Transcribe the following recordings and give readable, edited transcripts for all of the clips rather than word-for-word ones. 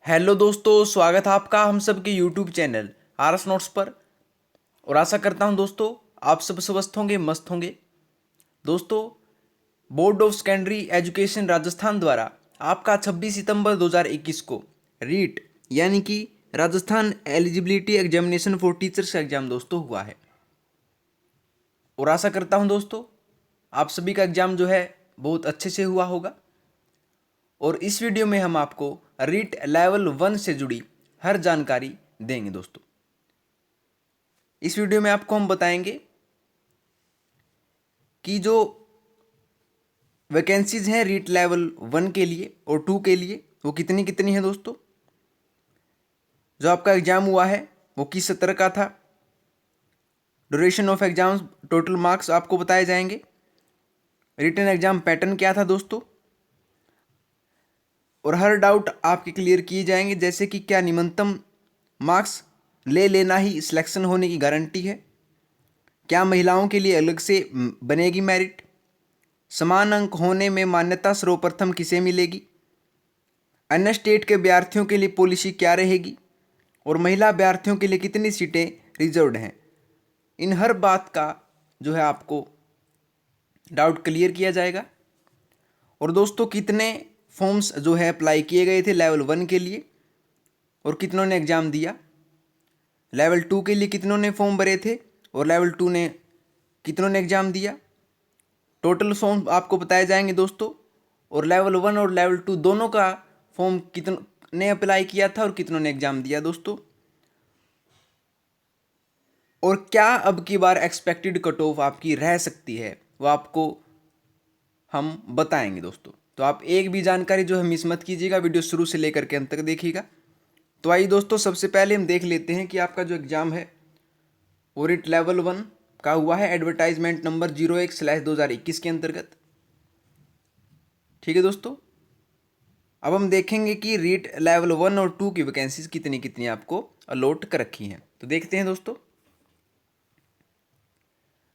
Hello दोस्तों, स्वागत है आपका हम सब के यूट्यूब चैनल आरएस नोट्स पर। और आशा करता हूं दोस्तों आप सब स्वस्थ होंगे, मस्त होंगे। दोस्तों, board of secondary education Rajasthan द्वारा आपका 26 सितंबर 2021 को रीट यानी कि Rajasthan eligibility examination for teachers का एग्जाम दोस्तों हुआ है। और आशा करता हूं दोस्तों आप सभी का एग्जाम जो है बहुत अच्छे से हुआ होगा। और इस वीडियो में हम आपको रीट लेवल 1 से जुड़ी हर जानकारी देंगे दोस्तों। इस वीडियो में आपको हम बताएंगे कि जो वैकेंसीज हैं रीट लेवल 1 के लिए और 2 के लिए वो कितनी कितनी है दोस्तों। जो आपका एग्जाम हुआ है वो किस सत्र का था, duration of exams, total marks आपको बताए जाएंगे। रिटन एग्जाम पैटर्न क्या था दोस्तों, और हर डाउट आपके क्लियर किए जाएंगे, जैसे कि क्या न्यूनतम मार्क्स ले लेना ही सिलेक्शन होने की गारंटी है, क्या महिलाओं के लिए अलग से बनेगी मेरिट, समान अंक होने में मान्यता सर्वप्रथम किसे मिलेगी, अन्य स्टेट के अभ्यर्थियों के लिए पॉलिसी क्या रहेगी, और महिला अभ्यर्थियों के लिए कितनी सीटें रिजर्व्ड हैं। इन हर बात का जो है आपको डाउट क्लियर किया जाएगा। और दोस्तों, कितने फॉर्म्स जो है अप्लाई किए गए थे लेवल 1 के लिए और कितनों ने एग्ज़ाम दिया, लेवल 2 के लिए कितनों ने फॉर्म भरे थे और लेवल 2 ने कितनों ने एग्ज़ाम दिया। टोटल फॉर्म आपको बताए जाएंगे दोस्तों। और लेवल 1 और लेवल 2 दोनों का फॉर्म कितने अप्लाई किया था और कितनों ने एग्ज़ाम दिया दोस्तों। और क्या अब की बार एक्सपेक्टेड कट ऑफ आपकी रह सकती है वो आपको हम बताएंगे दोस्तों। तो आप एक भी जानकारी जो है मिस मत कीजिएगा, वीडियो शुरू से लेकर के अंत तक देखिएगा। तो आइए दोस्तों, सबसे पहले हम देख लेते हैं कि आपका जो एग्ज़ाम है वो रीट लेवल 1 का हुआ है एडवर्टाइजमेंट नंबर 01/2021 के अंतर्गत। ठीक है दोस्तों, अब हम देखेंगे कि रीट लेवल 1 और 2 की वैकेंसीज कितनी कितनी आपको अलॉट कर रखी हैं। तो देखते हैं दोस्तों,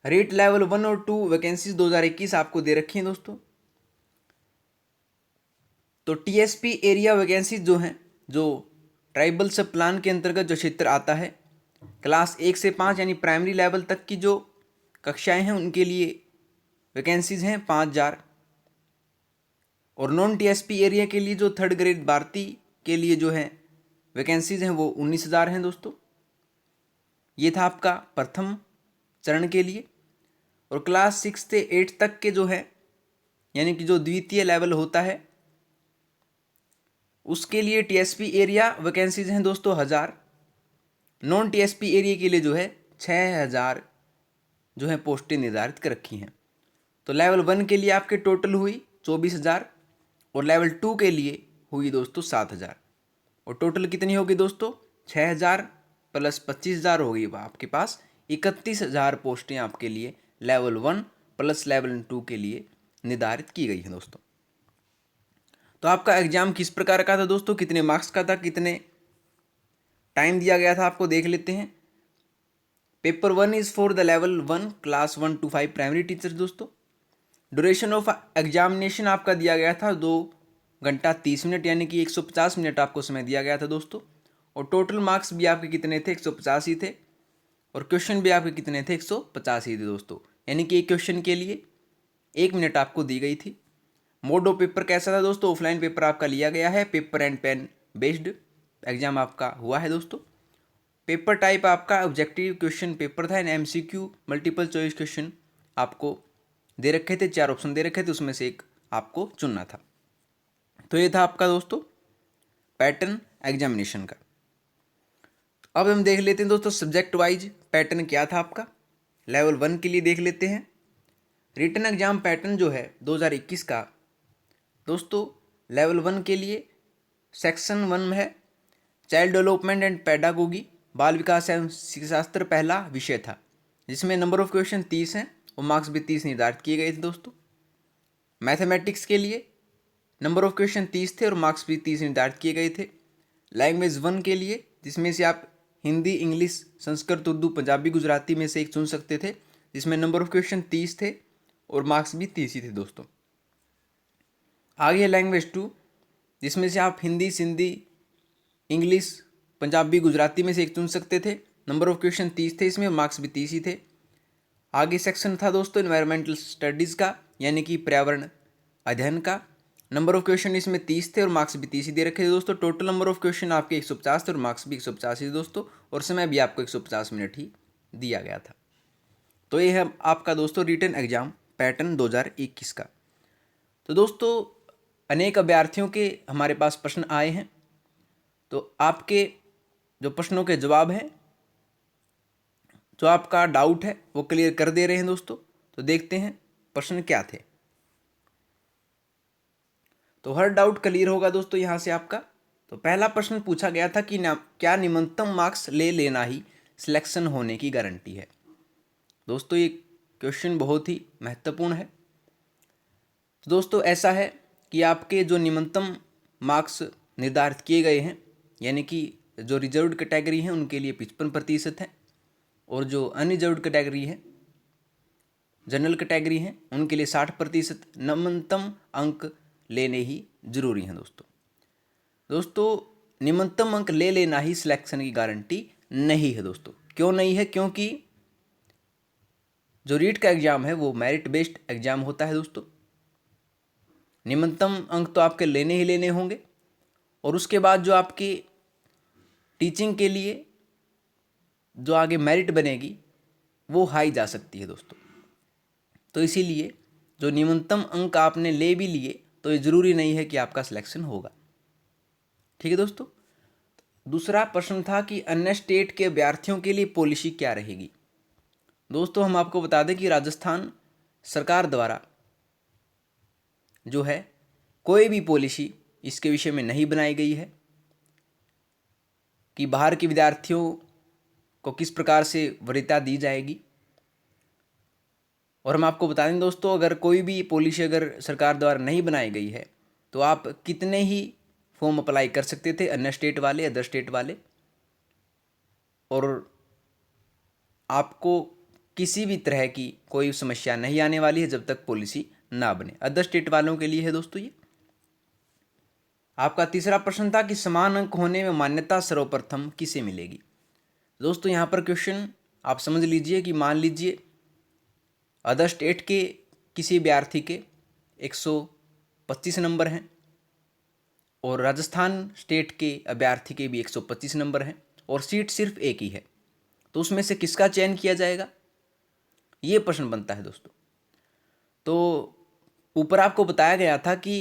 रीट लेवल 1 और 2 वैकेंसीज 2021 आपको दे रखी हैं दोस्तों। तो टीएसपी एरिया वैकेंसीज जो हैं, जो ट्राइबल सब प्लान के अंतर्गत जो क्षेत्र आता है, क्लास 1 से 5 यानी प्राइमरी लेवल तक की जो कक्षाएं हैं उनके लिए वैकेंसीज हैं 5,000। और नॉन टीएसपी एरिया के लिए जो थर्ड ग्रेड भारती के लिए जो है वैकेंसीज हैं वो 19,000 हैं दोस्तों। ये था आपका प्रथम चरण के लिए। और क्लास 6 से 8 तक के जो है यानी कि जो द्वितीय लेवल होता है उसके लिए टीएसपी एरिया वैकेंसीज हैं दोस्तों 1,000। नॉन टीएसपी एरिया के लिए जो है 6,000 जो है पोस्टें निर्धारित कर रखी हैं। तो लेवल 1 के लिए आपके टोटल हुई 24,000 और लेवल 2 के लिए हुई दोस्तों 7,000। और टोटल कितनी होगी दोस्तों, 6,000 प्लस 25,000 होगी आपके पास 31,000 पोस्टें आपके लिए लेवल 1 प्लस लेवल 2 के लिए निर्धारित की गई हैं दोस्तों। तो आपका एग्जाम किस प्रकार का था दोस्तों, कितने मार्क्स का था, कितने टाइम दिया गया था, आपको देख लेते हैं। Paper 1 is for the level 1 class 1 to 5 primary teachers दोस्तों। ड्यूरेशन ऑफ एग्जामिनेशन आपका दिया गया था 2 घंटा 30 मिनट यानी कि 150 मिनट आपको समय दिया गया था दोस्तों। और टोटल मार्क्स भी आपके कितने थे, 150 ही थे। और क्वेश्चन भी आपके कितने थे, 150 ही थे दोस्तों। यानी कि एक क्वेश्चन के लिए 1 मिनट आपको दी गई थी। मोड ऑफ पेपर कैसा था दोस्तों, ऑफलाइन पेपर आपका लिया गया है, paper and pen based exam आपका हुआ है दोस्तों। पेपर टाइप आपका ऑब्जेक्टिव क्वेश्चन पेपर था and MCQ multiple choice question आपको दे रखे थे, 4 ऑप्शन दे रखे थे, उसमें से एक आपको चुनना था। तो ये था आपका दोस्तों पैटर्न एग्जामिनेशन का। अब हम देख लेते हैं दोस्तों सब्जेक्ट वाइज पैटर्न क्या था आपका। लेवल 1 के लिए देख लेते हैं। रिटन एग्जाम पैटर्न जो है 2021 का दोस्तों, लेवल 1 के लिए सेक्शन 1 में है चाइल्ड डेवलपमेंट एंड पैडागोगी, बाल विकास एवं शिक्षाशास्त्र पहला विषय था, जिसमें नंबर ऑफ क्वेश्चन 30 हैं और मार्क्स भी 30 निर्धारित किए गए थे दोस्तों। मैथमेटिक्स के लिए नंबर ऑफ क्वेश्चन 30 थे और मार्क्स भी 30 निर्धारित किए गए थे। लैंग्वेज 1 के लिए, जिसमें से आप हिंदी, इंग्लिश, संस्कृत, उर्दू, पंजाबी, गुजराती में से एक चुन सकते थे, जिसमें नंबर ऑफ क्वेश्चन 30 थे और मार्क्स भी 30 ही थे दोस्तों। आगे लैंग्वेज 2, जिसमें से आप हिंदी, सिंधी, इंग्लिश, पंजाबी, गुजराती में से एक चुन सकते थे। नंबर ऑफ क्वेश्चन 30 थे इसमें, मार्क्स भी 30 ही थे। आगे सेक्शन था दोस्तों एनवायरमेंटल स्टडीज़ का, यानी कि पर्यावरण अध्ययन का। नंबर ऑफ क्वेश्चन इसमें 30 थे और मार्क्स भी 30 ही दे रखे थे दोस्तों। टोटल नंबर ऑफ क्वेश्चन आपके 150 थे और मार्क्स भी 150 ही दोस्तों, और समय भी आपको 150 मिनट ही दिया गया था। तो ये है आपका दोस्तों रिटन एग्जाम पैटर्न 2021 का। तो दोस्तों अनेक अभ्यर्थियों के हमारे पास प्रश्न आए हैं, तो आपके जो प्रश्नों के जवाब हैं, जो आपका डाउट है वो क्लियर कर दे रहे हैं दोस्तों। तो देखते हैं प्रश्न क्या थे। तो हर डाउट क्लियर होगा दोस्तों यहाँ से आपका। तो पहला प्रश्न पूछा गया था कि क्या न्यूनतम मार्क्स ले लेना ही सिलेक्शन होने की गारंटी है। दोस्तों ये क्वेश्चन बहुत ही महत्वपूर्ण है। तो दोस्तों ऐसा है कि आपके जो न्यूनतम मार्क्स निर्धारित किए गए हैं, यानी कि जो रिजर्व्ड कैटेगरी हैं उनके लिए 55% है, और जो अनरिजर्व्ड कैटेगरी है, जनरल कैटेगरी हैं, उनके लिए 60% न्यूनतम अंक लेने ही जरूरी हैं दोस्तों न्यूनतम अंक ले लेना ही सिलेक्शन की गारंटी नहीं है दोस्तों। क्यों नहीं है? क्योंकि जो रीट का एग्जाम है वो मेरिट बेस्ड एग्जाम होता है दोस्तों। न्यूनतम अंक तो आपके लेने ही लेने होंगे, और उसके बाद जो आपकी टीचिंग के लिए जो आगे मेरिट बनेगी वो हाई जा सकती है दोस्तों। तो इसीलिए जो न्यूनतम अंक आपने ले भी लिए तो ये ज़रूरी नहीं है कि आपका सिलेक्शन होगा। ठीक है दोस्तों। दूसरा प्रश्न था कि अन्य स्टेट के अभ्यर्थियों के लिए पॉलिसी क्या रहेगी। दोस्तों हम आपको बता दें कि राजस्थान सरकार द्वारा जो है कोई भी पॉलिसी इसके विषय में नहीं बनाई गई है कि बाहर के विद्यार्थियों को किस प्रकार से वरीयता दी जाएगी। और हम आपको बता दें दोस्तों, अगर कोई भी पॉलिसी अगर सरकार द्वारा नहीं बनाई गई है तो आप कितने ही फॉर्म अप्लाई कर सकते थे, अन्य स्टेट वाले, अदर स्टेट वाले, और आपको किसी भी तरह की कोई समस्या नहीं आने वाली है जब तक पॉलिसी ना बने। अदर स्टेट वालों के लिए है दोस्तों ये। आपका तीसरा प्रश्न था कि समान अंक होने में मान्यता सर्वप्रथम किसे मिलेगी। दोस्तों यहाँ पर क्वेश्चन आप समझ लीजिए कि मान लीजिए अदर स्टेट के किसी अभ्यर्थी के 125 नंबर हैं और राजस्थान स्टेट के अभ्यर्थी के भी 125 नंबर हैं और सीट सिर्फ एक ही है, तो उसमें से किसका चयन किया जाएगा, ये प्रश्न बनता है दोस्तों। तो ऊपर आपको बताया गया था कि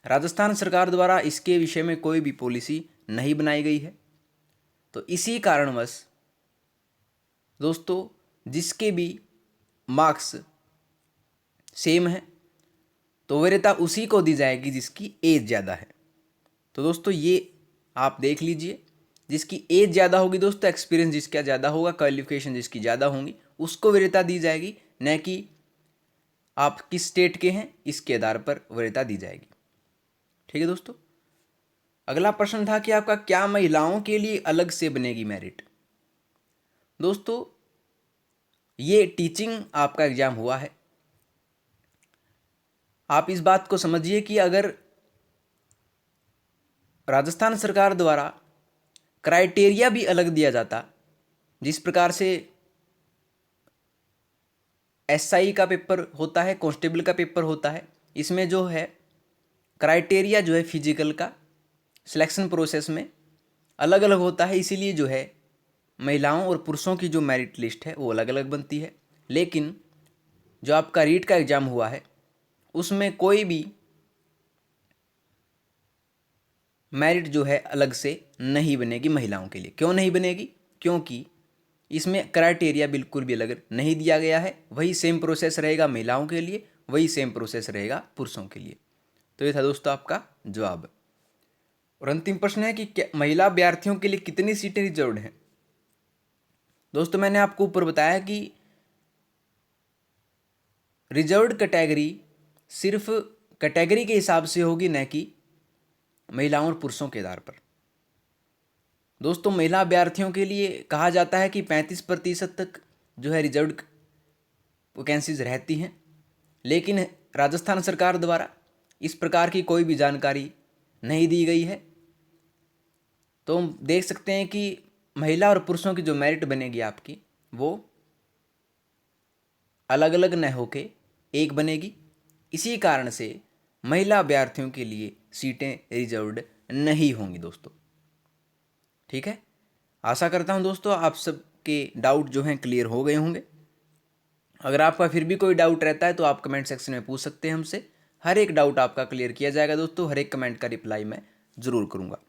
राजस्थान सरकार द्वारा इसके विषय में कोई भी पॉलिसी नहीं बनाई गई है, तो इसी कारणवश दोस्तों जिसके भी मार्क्स सेम है तो वरीयता उसी को दी जाएगी जिसकी एज ज़्यादा है। तो दोस्तों ये आप देख लीजिए, जिसकी एज ज़्यादा होगी दोस्तों, एक्सपीरियंस जिसका ज़्यादा होगा, क्वालिफिकेशन जिसकी ज़्यादा होंगी, उसको वरीयता दी जाएगी, न कि आप किस स्टेट के हैं इसके आधार पर वरीयता दी जाएगी। ठीक है दोस्तों। अगला प्रश्न था कि आपका क्या महिलाओं के लिए अलग से बनेगी मेरिट। दोस्तों ये टीचिंग आपका एग्जाम हुआ है, आप इस बात को समझिए कि अगर राजस्थान सरकार द्वारा क्राइटेरिया भी अलग दिया जाता, जिस प्रकार से एसआई का पेपर होता है, कांस्टेबल का पेपर होता है, इसमें जो है क्राइटेरिया जो है फिजिकल का सिलेक्शन प्रोसेस में अलग अलग होता है, इसीलिए जो है महिलाओं और पुरुषों की जो मेरिट लिस्ट है वो अलग अलग बनती है। लेकिन जो आपका रीट का एग्ज़ाम हुआ है उसमें कोई भी मेरिट जो है अलग से नहीं बनेगी महिलाओं के लिए। क्यों नहीं बनेगी? क्योंकि इसमें क्राइटेरिया बिल्कुल भी अलग नहीं दिया गया है। वही सेम प्रोसेस रहेगा महिलाओं के लिए, वही सेम प्रोसेस रहेगा पुरुषों के लिए। तो ये था दोस्तों आपका जवाब। और अंतिम प्रश्न है कि क्या महिला अभ्यर्थियों के लिए कितनी सीटें रिजर्व्ड हैं। दोस्तों मैंने आपको ऊपर बताया कि रिजर्व्ड कैटेगरी सिर्फ कैटेगरी के हिसाब से होगी, न कि महिलाओं और पुरुषों के आधार पर। दोस्तों महिला अभ्यर्थियों के लिए कहा जाता है कि 35% तक जो है रिजर्व्ड वैकेंसीज रहती हैं, लेकिन राजस्थान सरकार द्वारा इस प्रकार की कोई भी जानकारी नहीं दी गई है। तो हम देख सकते हैं कि महिला और पुरुषों की जो मेरिट बनेगी आपकी वो अलग अलग न होके एक बनेगी। इसी कारण से महिला अभ्यर्थियों के लिए सीटें रिजर्व्ड नहीं होंगी दोस्तों। ठीक है, आशा करता हूं दोस्तों आप सबके डाउट जो हैं क्लियर हो गए होंगे। अगर आपका फिर भी कोई डाउट रहता है तो आप कमेंट सेक्शन में पूछ सकते हैं हमसे। हर एक डाउट आपका क्लियर किया जाएगा दोस्तों, हर एक कमेंट का रिप्लाई मैं ज़रूर करूँगा।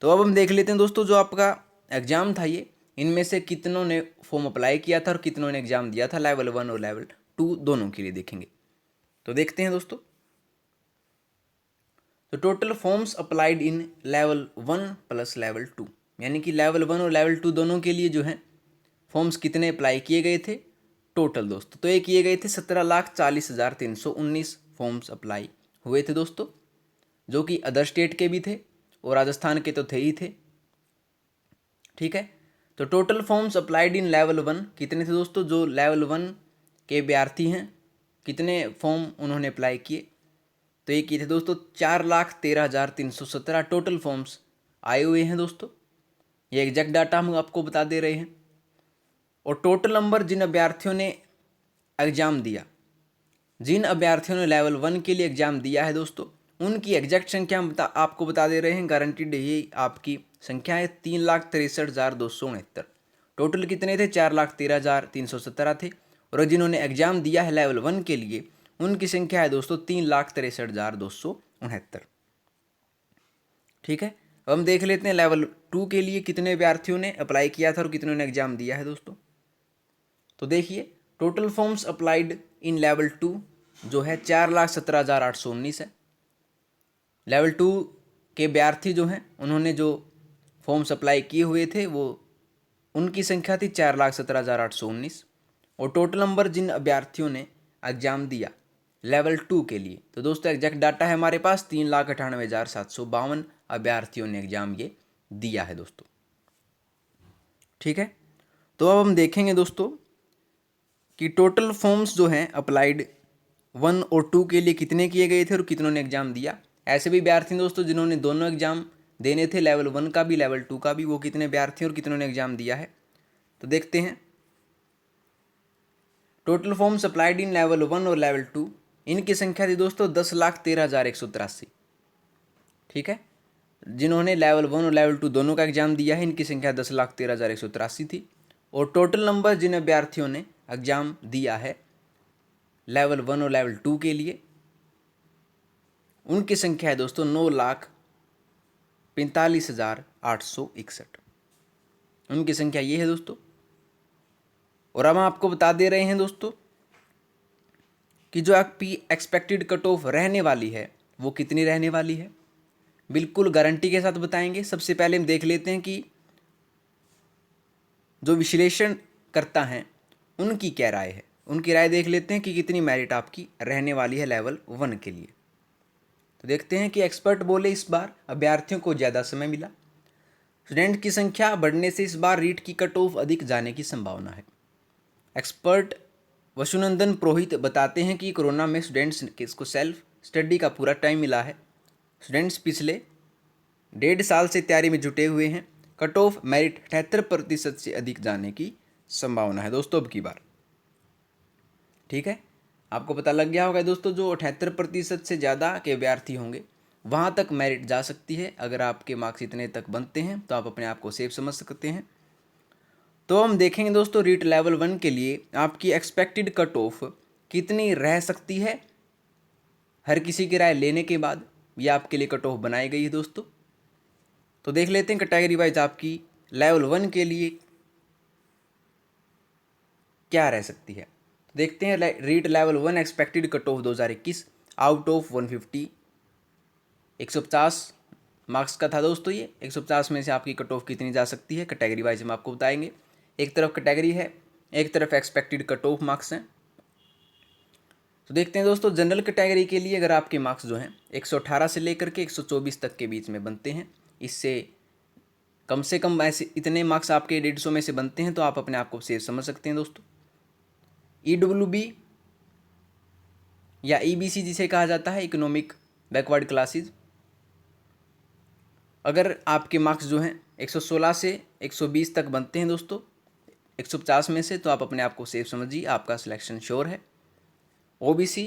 तो अब हम देख लेते हैं दोस्तों, जो आपका एग्ज़ाम था ये, इनमें से कितनों ने फॉर्म अप्लाई किया था और कितनों ने एग्ज़ाम दिया था, लेवल 1 और लेवल 2 दोनों के लिए देखेंगे। तो देखते हैं दोस्तों। तो total forms applied in level 1 plus level 2, यानी कि लेवल 1 और लेवल 2 दोनों के लिए जो है फॉर्म्स कितने अप्लाई किए गए थे टोटल दोस्तों। तो ये किए गए थे 17,40,319 फॉर्म्स अप्लाई हुए थे दोस्तों, जो कि अदर स्टेट के भी थे और राजस्थान के तो थे ही थे। ठीक है, तो total forms applied in level 1 कितने थे दोस्तों, जो लेवल 1 के अभ्यर्थी हैं कितने फॉर्म उन्होंने अप्लाई किए, तो ये किए थे दोस्तों 4,13,317 टोटल फॉर्म्स आए हुए हैं दोस्तों। ये एग्जैक्ट डाटा हम आपको बता दे रहे हैं। और टोटल नंबर जिन अभ्यर्थियों ने एग्ज़ाम दिया, जिन अभ्यर्थियों ने लेवल 1 के लिए एग्ज़ाम दिया है दोस्तों, उनकी एग्जैक्ट संख्या हम आपको बता दे रहे हैं। गारंटीड ये आपकी संख्या है 3,63,269। टोटल कितने थे, 4,13,317 थे। और जिन्होंने एग्ज़ाम दिया है लेवल 1 के लिए उनकी संख्या है दोस्तों 3,63,269। ठीक है, अब हम देख लेते हैं लेवल 2 के लिए कितने अभ्यर्थियों ने अप्लाई किया था और कितनों ने एग्ज़ाम दिया है दोस्तों। तो देखिए, total forms applied in level 2 जो है 4,17,819 है। लेवल 2 के अभ्यर्थी जो हैं उन्होंने जो फॉर्म्स अप्लाई किए हुए थे वो उनकी संख्या थी 4,17,819। और टोटल नंबर जिन अभ्यर्थियों ने एग्ज़ाम दिया लेवल 2 के लिए, तो दोस्तों एग्जैक्ट डाटा है हमारे पास 3,98,752 अभ्यर्थियों ने एग्ज़ाम ये दिया है दोस्तों। ठीक है, तो अब हम देखेंगे दोस्तों कि टोटल फॉर्म्स जो हैं अप्लाइड 1 और 2 के लिए कितने किए गए थे और कितनों ने एग्ज़ाम दिया। ऐसे भी अभ्यर्थी दोस्तों जिन्होंने दोनों एग्ज़ाम देने थे, लेवल 1 का भी लेवल 2 का भी, वो कितने अभ्यर्थी और कितनों ने एग्ज़ाम दिया है। तो देखते हैं, total forms applied in level 1 और लेवल 2 इनकी संख्या थी दोस्तों 10,13,183। ठीक है, जिन्होंने लेवल 1 और लेवल 2 दोनों का एग्ज़ाम दिया है इनकी संख्या 10,13,183 थी। और टोटल नंबर जिन अभ्यर्थियों ने एग्ज़ाम दिया है लेवल 1 और लेवल 2 के लिए उनकी संख्या है दोस्तों 9,45,861। उनकी संख्या ये है दोस्तों। और अब हम आपको बता दे रहे हैं दोस्तों कि जो आपकी एक्सपेक्टेड कट ऑफ रहने वाली है वो कितनी रहने वाली है, बिल्कुल गारंटी के साथ बताएंगे। सबसे पहले हम देख लेते हैं कि जो विश्लेषण करता है उनकी क्या राय है, उनकी राय देख लेते हैं कि कितनी मेरिट आपकी रहने वाली है लेवल 1 के लिए। तो देखते हैं कि एक्सपर्ट बोले इस बार अभ्यर्थियों को ज़्यादा समय मिला, स्टूडेंट की संख्या बढ़ने से इस बार रीट की कट ऑफ अधिक जाने की संभावना है। एक्सपर्ट वसुनंदन पुरोहित बताते हैं कि कोरोना में स्टूडेंट्स को सेल्फ स्टडी का पूरा टाइम मिला है। स्टूडेंट्स पिछले 1.5 साल से तैयारी में जुटे हुए हैं। कट ऑफ मेरिट 78% से अधिक जाने की संभावना है दोस्तों अब की बार। ठीक है, आपको पता लग गया होगा दोस्तों, जो 78% से ज़्यादा के अभ्यर्थी होंगे वहाँ तक मेरिट जा सकती है। अगर आपके मार्क्स इतने तक बनते हैं तो आप अपने आप को सेफ समझ सकते हैं। तो हम देखेंगे दोस्तों रीट लेवल 1 के लिए आपकी एक्सपेक्टेड कट ऑफ कितनी रह सकती है। हर किसी की राय लेने के बाद ये आपके लिए कट ऑफ बनाई गई है दोस्तों। तो देख लेते हैं कैटेगरी वाइज आपकी लेवल 1 के लिए क्या रह सकती है। तो देखते हैं REET level 1 expected cut off 2021 out of 150, 150 marks का था दोस्तों। ये 150 में से आपकी कट ऑफ कितनी जा सकती है कैटेगरी वाइज हम आपको बताएंगे। एक तरफ कैटेगरी है, एक तरफ एक्सपेक्टेड कट ऑफ मार्क्स हैं। तो देखते हैं दोस्तों, जनरल कैटेगरी के लिए अगर आपके मार्क्स जो हैं 118 से लेकर के 124 तक के बीच में बनते हैं, इससे कम से कम ऐसे इतने मार्क्स आपके 150 में से बनते हैं तो आप अपने आप को सेफ समझ सकते हैं दोस्तों। EWB या EBC जिसे कहा जाता है, इकोनॉमिक बैकवर्ड क्लासेज, अगर आपके मार्क्स जो हैं 116 से 120 तक बनते हैं दोस्तों 150 में से, तो आप अपने आप को सेफ समझिए, आपका सिलेक्शन श्योर है। ओबीसी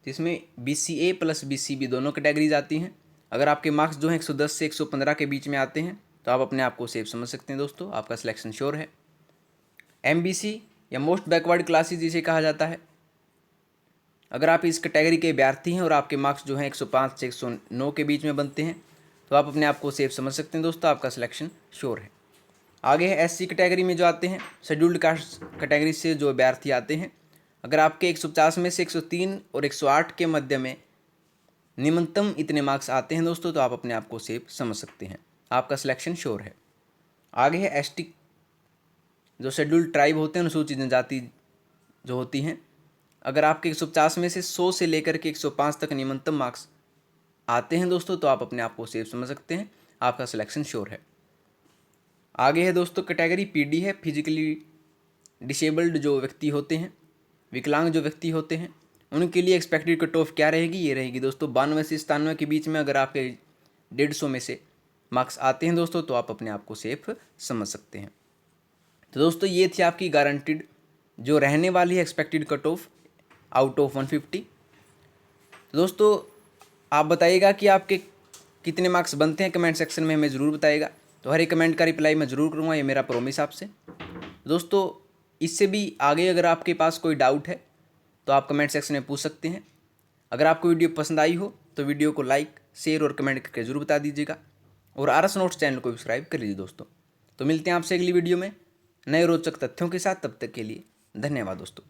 जिसमें BCA प्लस BCB दोनों कैटेगरीज आती हैं, अगर आपके मार्क्स जो हैं 110 से 115 के बीच में आते हैं तो आप अपने आप को सेफ समझ सकते हैं दोस्तों, आपका सिलेक्शन श्योर है। MBC या मोस्ट बैकवर्ड क्लासेज जिसे कहा जाता है, अगर आप इस कैटेगरी के अभ्यर्थी हैं और आपके मार्क्स जो हैं 105 से 109 के बीच में बनते हैं तो आप अपने आप को सेफ समझ सकते हैं दोस्तों, आपका सिलेक्शन श्योर है। आगे है SC कैटेगरी में जो आते हैं, शेड्यूल्ड कास्ट कैटेगरी से जो अभ्यर्थी आते हैं, अगर आपके 150 में से 103 और 108 के मध्य में निम्नतम इतने मार्क्स आते हैं दोस्तों तो आप अपने आप को सेफ समझ सकते हैं, आपका सिलेक्शन श्योर है। आगे है ST जो शेड्यूल्ड ट्राइब होते हैं, अनुसूचित जनजाति जो होती हैं, अगर आपके 150 में से 100 से लेकर के 105 तक निम्नतम मार्क्स आते हैं दोस्तों तो आप अपने आप को सेफ समझ सकते हैं, आपका सिलेक्शन श्योर है। आगे है दोस्तों कैटेगरी PD है, फिजिकली डिसेबल्ड जो व्यक्ति होते हैं, विकलांग जो व्यक्ति होते हैं, उनके लिए एक्सपेक्टेड कट ऑफ क्या रहेगी, ये रहेगी दोस्तों 92 से 97 के बीच में। अगर आपके 150 में से मार्क्स आते हैं दोस्तों तो आप अपने आप को सेफ समझ सकते हैं। तो दोस्तों ये थी आपकी गारंटीड जो रहने वाली है expected cut of out of 150। तो दोस्तों आप बताइएगा कि आपके कितने मार्क्स बनते हैं, कमेंट सेक्शन में हमें ज़रूर बताइएगा। तो हर एक कमेंट का रिप्लाई मैं ज़रूर करूँगा, ये मेरा प्रॉमिस आपसे। दोस्तों इससे भी आगे अगर आपके पास कोई डाउट है तो आप कमेंट सेक्शन में पूछ सकते हैं। अगर आपको वीडियो पसंद आई हो तो वीडियो को लाइक, शेयर और कमेंट करके ज़रूर बता दीजिएगा, और RS नोट्स चैनल को सब्सक्राइब कर लीजिए दोस्तों। तो मिलते हैं आपसे अगली वीडियो में नए रोचक तथ्यों के साथ, तब तक के लिए धन्यवाद दोस्तों।